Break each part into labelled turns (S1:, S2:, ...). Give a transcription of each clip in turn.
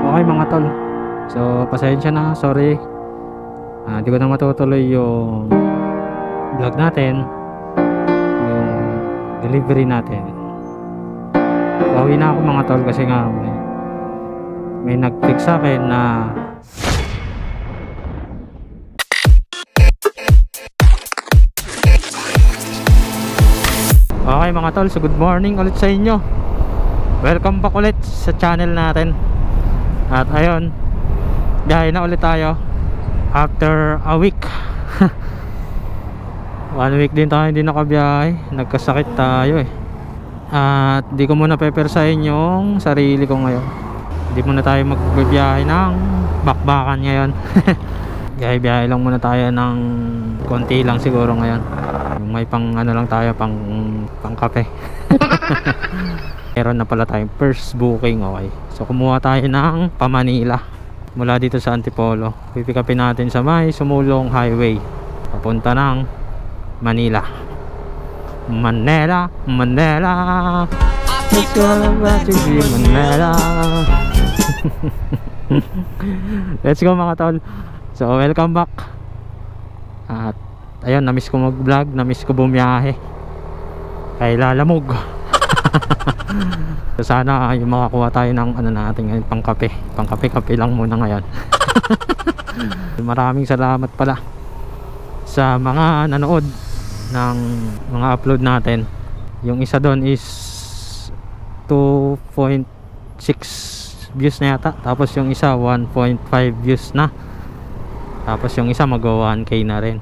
S1: Okay mga tol, so pasensya na, sorry. Di ko na matutuloy yung vlog natin, yung delivery natin. Pauwi na ako mga tol kasi nga may nag-click sa akin na okay mga tol, so good morning ulit sa inyo. Welcome back ulit sa channel natin. At ayun, biyahe na ulit tayo after a week. 1 week din tayo hindi nakabiyahe, nagkasakit tayo eh. At di ko muna pepersahin yung sarili ko ngayon. Hindi muna tayo magbibiyahe ng bakbakan ngayon. Biyahe lang muna tayo ng konti lang siguro ngayon. May pang ano lang tayo, pang kape. Meron na pala tayong first booking. Okay, so kumuha tayo ng pa-Manila mula dito sa Antipolo. Pipikapin natin sa may Sumulong Highway papunta ng Manila. Manila, let's go back to Manila. Let's go mga tol. So welcome back. At ayun, namiss ko mag-vlog, namiss ko bumiyahe kay Lalamog. So sana yung makakuha tayo ng ano natin ngayon, pangkape lang muna ngayon. Maraming salamat pala sa mga nanood ng mga upload natin. Yung isa doon is 2.6 views na yata, tapos yung isa 1.5 views na, tapos yung isa mag 1k na rin.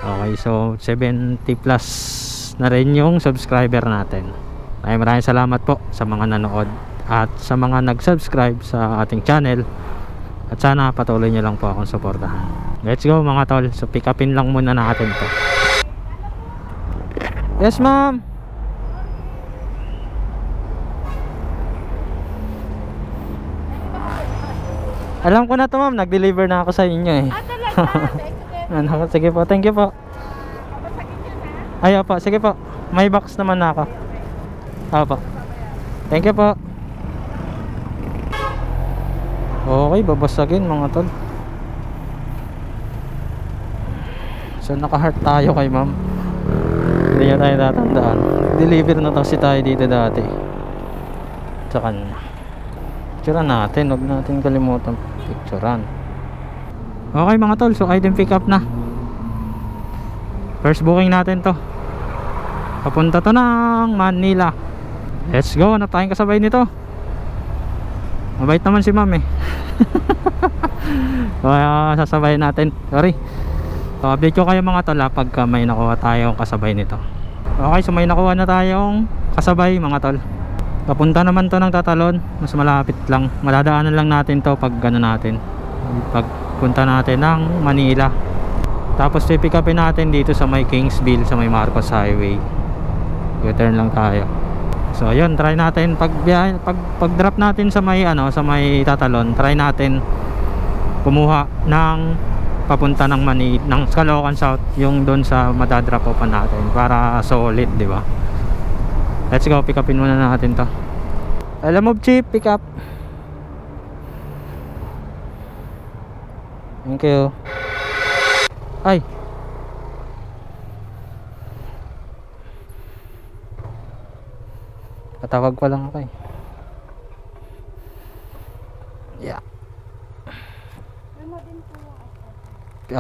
S1: Okay, so 70 plus na rin yung subscriber natin. Ay maraming salamat po sa mga nanood at sa mga nag-subscribe sa ating channel, at sana patuloy nyo lang po akong suportahan. Let's go mga tol. So pick upin lang muna natin to. Yes ma'am. Alam ko na to ma'am, nag-deliver na ako sa inyo eh. Ano, sige po, thank you po. Ay opo, sige po. May box naman na ako. Opo, thank you po. Okay, babasagin mga tol. So naka-heart tayo kay ma'am. Hindi niya tayo tatandaan. Deliver na kasi tayo dito dati sa kanya. Picturean natin, huwag natin kalimutan picturean. Okay mga tol, so item pick up na. First booking natin to, papunta to ng Manila. Let's go, hanap tayong kasabay nito. Mabait naman si ma'am eh. Kaya sasabayin natin. Sorry, so update ko kayo mga tol pagka may nakuha tayong kasabay nito. Okay, so may nakuha na tayong kasabay mga tol. Papunta naman to ng Tatalon, mas malapit lang. Madadaanan lang natin to pag gano'n natin, pagpunta natin ng Manila. Tapos pick upin natin dito sa may Kingsville, sa may Marcos Highway. U-turn lang tayo. So ayun, try natin pag drop natin sa may sa may Tatalon, try natin kumuha ng papunta ng Manila, ng Caloocan South, yung doon sa madadrop pa natin para solid, di ba? Let's go, pick upin muna natin to. Alam mo chief, pick up. Thank you. Ay, patawag pa lang ako eh. Yeah.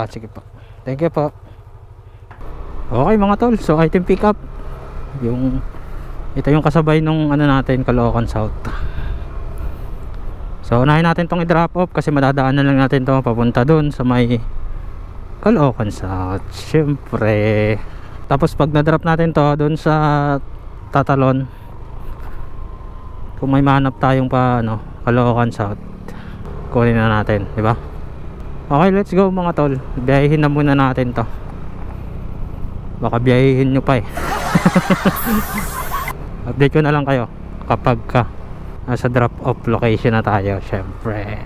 S1: Sige po. Thank you po. Okay mga tol, so item pick up. Ito yung kasabay nung natin, Caloocan South. So unahin natin tong i-drop off kasi madadaanan lang natin to papunta dun sa may Caloocan South, syempre. Tapos pag na-drop natin to dun sa Tatalon, kung may mahanap tayong pa Caloocan South, kunin na natin, di ba? Okay, let's go mga tol. Biyahihin na muna natin to. Baka biyahihin nyo pa eh. Update ko na lang kayo kapag nasa drop off location na tayo, syempre.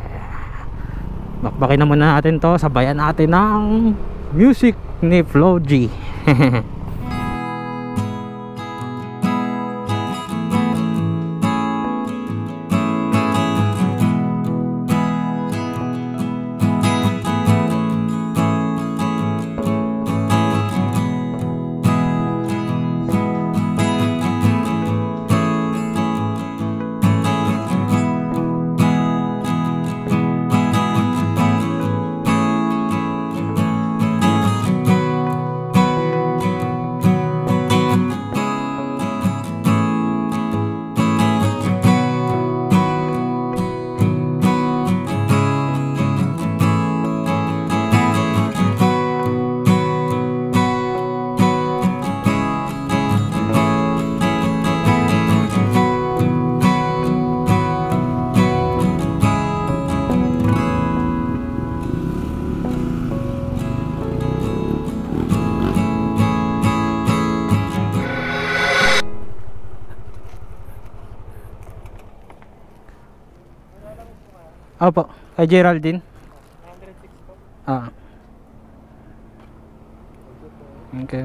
S1: Bakbakin na muna natin to, sabayan natin ng music ni Flo G. Opo, kay Geraldine.
S2: 106 po.
S1: Ah. Okay.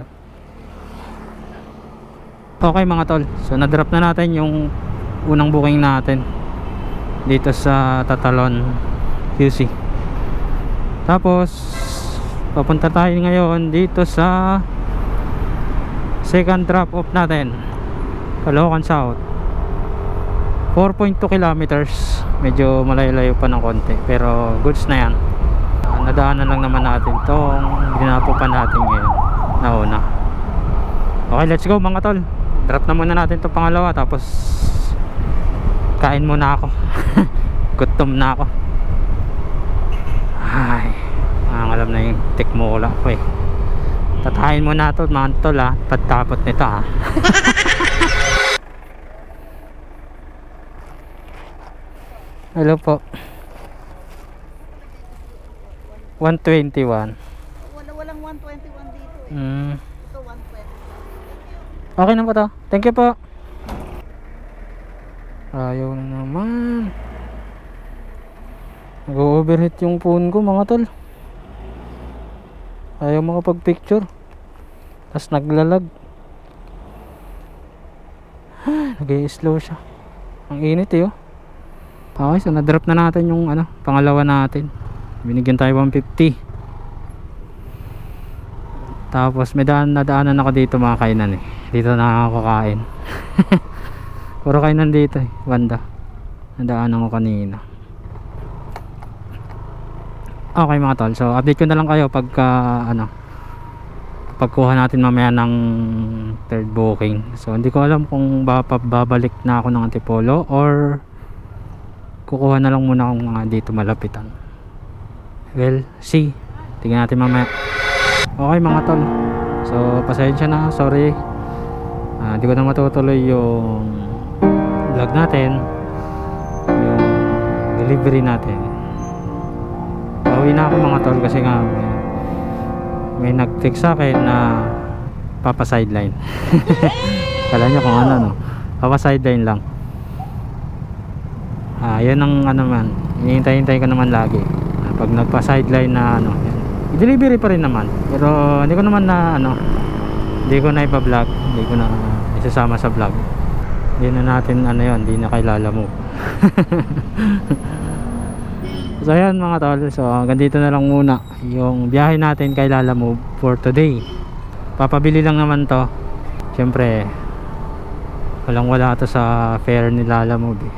S1: Okay mga tol. So na-drop na natin yung unang booking natin dito sa Tatalon QC. Tapos papunta tayo ngayon dito sa second drop off natin, Caloocan South. 4.2 kilometers. Medyo malayo-layo pa ng konti, pero goods na yan. Nadaanan lang naman natin tong ginapo pa natin ngayon nauna. Okay, let's go mga tol. Drop na muna natin itong pangalawa, tapos kain muna ako. Gutom na ako. Ay, alam na yung tikmula ko eh. Tatahin muna ito mga tol ha, pagtapot nito ha. Hello po. 121.
S3: Walang 121 dito eh. Ito 120.
S1: Okay na po to. Thank you po. Ayaw na naman. Nag-overheat yung phone ko mga tol. Ayaw makapag-picture. Tapos naglalag. Nag-i-slow siya. Ang init eh oh. Okay, so na-drop na natin yung pangalawa natin. Binigyan tayo 150. Tapos may nadaanan ako dito mga kainan eh. Dito na ako kakain. Puro kainan dito eh, banda. Nadaanan ko kanina. Okay mga tol, so update ko na lang kayo pagka pagkuha natin mamaya ng third booking. So hindi ko alam kung babalik na ako ng Antipolo or kukuha na lang muna akong mga dito malapitan. Well, see. Tingnan natin mamaya. Okay mga tol. So, pasensya na. Sorry. Di ko na matutuloy yung vlog natin. Yung delivery natin. Pauwi na ako mga tol kasi nga may nag-text sa akin na papa sideline. Kala nyo kung ano no. Papa sideline lang. Yan ang man. Hinihintay ko naman lagi. Pag nagpa-sideline na i-delivery pa rin naman. Pero hindi ko naman na hindi ko na ipa-vlog, hindi ko na isasama sa vlog. Hindi na natin hindi na kailangan mo. So ayan mga tol. So hanggang dito na lang muna yung biyahe natin kay Lalamove for today. Papabili lang naman to. Siyempre walang wala to sa fare ni Lalamove eh.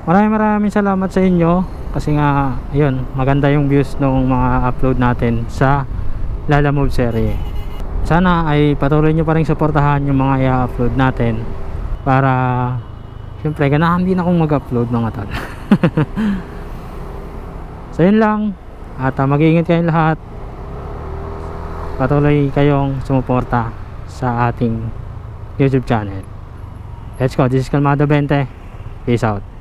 S1: Maraming salamat sa inyo kasi nga yun, maganda yung views ng mga upload natin sa Lalamove series. Sana ay patuloy nyo pa rin suportahan yung mga i-upload natin para syempre ganahan din akong mag-upload mga tol. So yun lang, at mag-iingat kayong lahat. Patuloy kayong sumuporta sa ating YouTube channel. Let's go, this is Kalmado 20. Peace out.